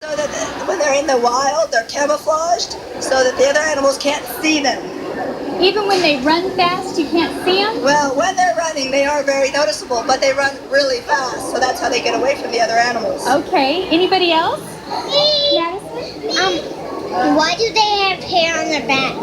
So that when they're in the wild, they're camouflaged so that the other animals can't see them. Even when they run fast, you can't see them? Well, when they're running, they are very noticeable, but they run really fast, so that's how they get away from the other animals. Okay. Anybody else? Madison? Why do they have hair on their back?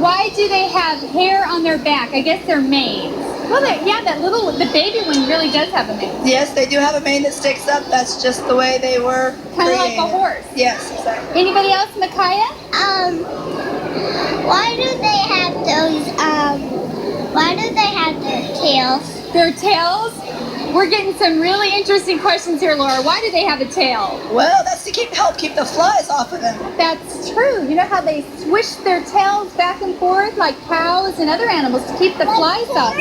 Why do they have hair on their back? I guess they're manes. Well, yeah, the baby one really does have a mane. Yes, they do have a mane that sticks up. That's just the way they were Kind of like created. a horse. Yes, exactly. Anybody else, Micaiah? Why do they have their tails? Their tails? We're getting some really interesting questions here, Laura. Why do they have a tail? Well, that's to help keep the flies off of them. That's true. You know how they swish their tails back and forth like cows and other animals to keep the flies off?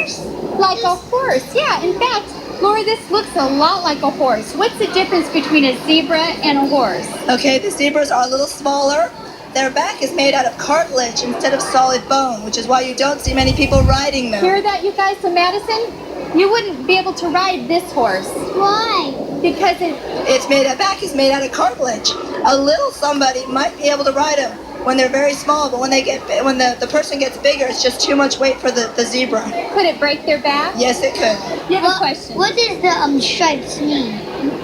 Like a horse. Yeah, in fact, Laura, this looks a lot like a horse. What's the difference between a zebra and a horse? Okay, the zebras are a little smaller. Their back is made out of cartilage instead of solid bone, which is why you don't see many people riding them. Hear that, you guys? So Madison, you wouldn't be able to ride this horse. Why? Because The back is made out of cartilage. A little somebody might be able to ride them when they're very small, but when the person gets bigger, it's just too much weight for the zebra. could it break their back? Yes, it could. You have a question. What does the stripes mean?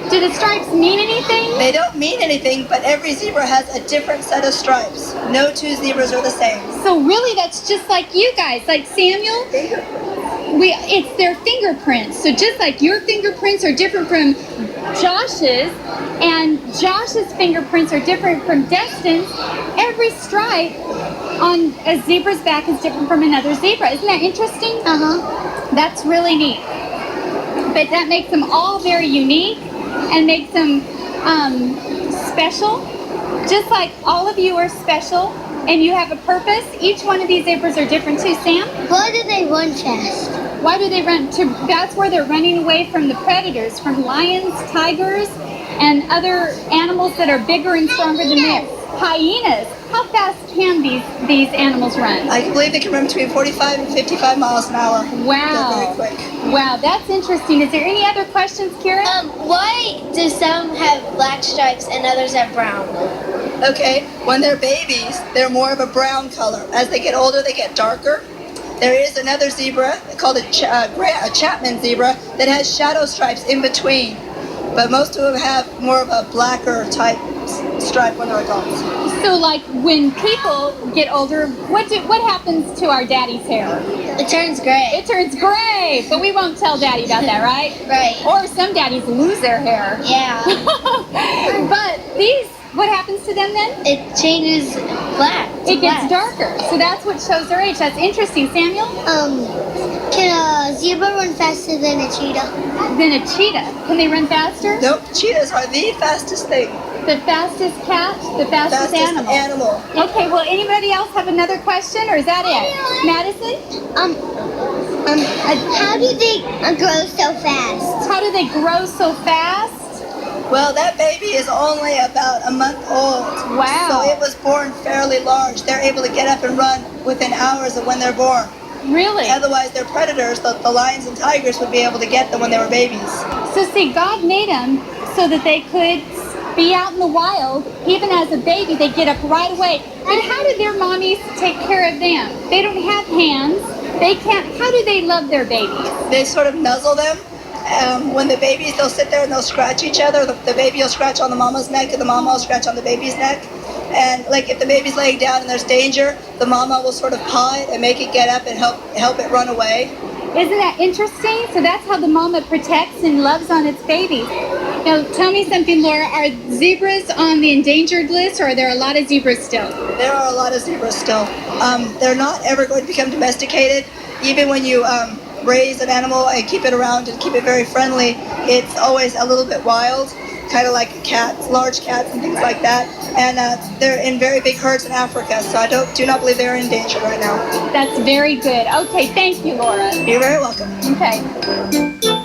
Do the stripes mean anything? They don't mean anything, but every zebra has a different set of stripes. No two zebras are the same. So really, that's just like you guys, like Samuel. It's their fingerprints. So just like your fingerprints are different from Josh's, and Josh's fingerprints are different from Destin's, every stripe on a zebra's back is different from another zebra. Isn't that interesting? That's really neat. But that makes them all very unique and makes them special. Just like all of you are special and you have a purpose. Each one of these zebras are different too. Sam? Why do they run fast? Why do they run? That's where they're running away from the predators, from lions, tigers, and other animals that are bigger and stronger than them. Hyenas. How fast can these animals run? I believe they can run between 45 and 55 miles an hour. Wow. They're very quick. Wow, that's interesting. Is there any other questions, Kira? Why do some have black stripes and others have brown? Okay, when they're babies, they're more of a brown color. As they get older, they get darker. There is another zebra called a Chapman zebra that has shadow stripes in between. But most of them have more of a blacker type stripe when they're adults. So, like when people get older, what happens to our daddy's hair? It turns gray. It turns gray, but we won't tell daddy about that, right? Right. Or some daddies lose their hair. Yeah. But these, what happens to them then? It changes black. It gets darker. So that's what shows their age. That's interesting. Samuel? Can a zebra run faster than a cheetah? Then a cheetah. Can they run faster? Nope, cheetahs are the fastest thing. The fastest cat? The fastest animal. Okay, well, anybody else have another question, or is that it? Madison? How do they grow so fast? How do they grow so fast? Well, that baby is only about a month old. Wow. So it was born fairly large. They're able to get up and run within hours of when they're born. Really? Otherwise, their predators, the lions and tigers, would be able to get them when they were babies. So see, God made them so that they could be out in the wild. Even as a baby, they get up right away. But how do their mommies take care of them? They don't have hands. They can't. How do they love their babies? They sort of nuzzle them. When the babies, they'll sit there and they'll scratch each other. The baby will scratch on the mama's neck and the mama will scratch on the baby's neck. And like if the baby's laying down and there's danger, the mama will sort of paw it and make it get up and help it run away. Isn't that interesting? So that's how the mama protects and loves on its babies. Now, tell me something, Laura. Are zebras on the endangered list, or are there a lot of zebras still? There are a lot of zebras still. They're not ever going to become domesticated. Even when you raise an animal and keep it around and keep it very friendly, it's always a little bit wild, kind of like cats, large cats and things like that. And they're in very big herds in Africa, so I do not believe they're in danger right now. That's very good. Okay, thank you, Laura. You're very welcome. Okay.